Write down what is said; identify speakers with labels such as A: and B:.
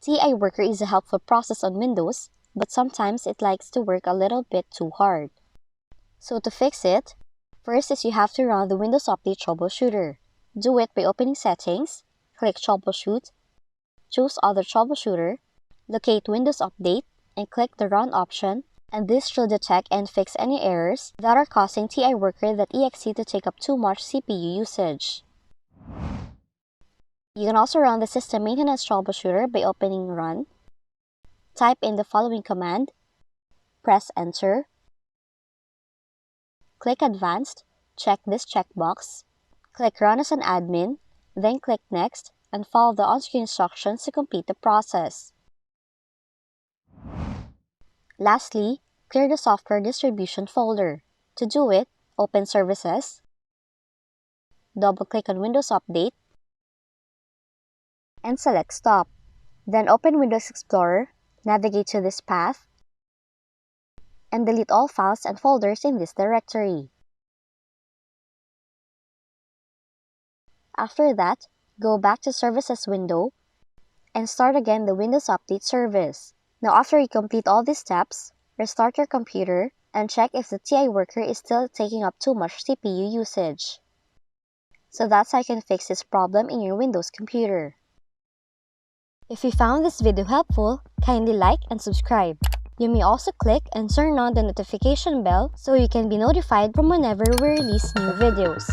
A: TiWorker is a helpful process on Windows, but sometimes it likes to work a little bit too hard. So to fix it, first is you have to run the Windows Update Troubleshooter. Do it by opening Settings, click Troubleshoot, choose Other Troubleshooter, locate Windows Update, and click the Run option, and this should detect and fix any errors that are causing TiWorker.exe to take up too much CPU usage. You can also run the System Maintenance Troubleshooter by opening Run, type in the following command, press Enter, click Advanced, check this checkbox, click Run as an admin, then click Next, and follow the on-screen instructions to complete the process. Lastly, clear the software distribution folder. To do it, open Services, double-click on Windows Update, and select Stop. Then open Windows Explorer, navigate to this path, and delete all files and folders in this directory. After that, go back to Services window and start again the Windows Update service. Now after you complete all these steps, restart your computer and check if the TiWorker is still taking up too much CPU usage. So that's how you can fix this problem in your Windows computer. If you found this video helpful, kindly like and subscribe. You may also click and turn on the notification bell so you can be notified from whenever we release new videos.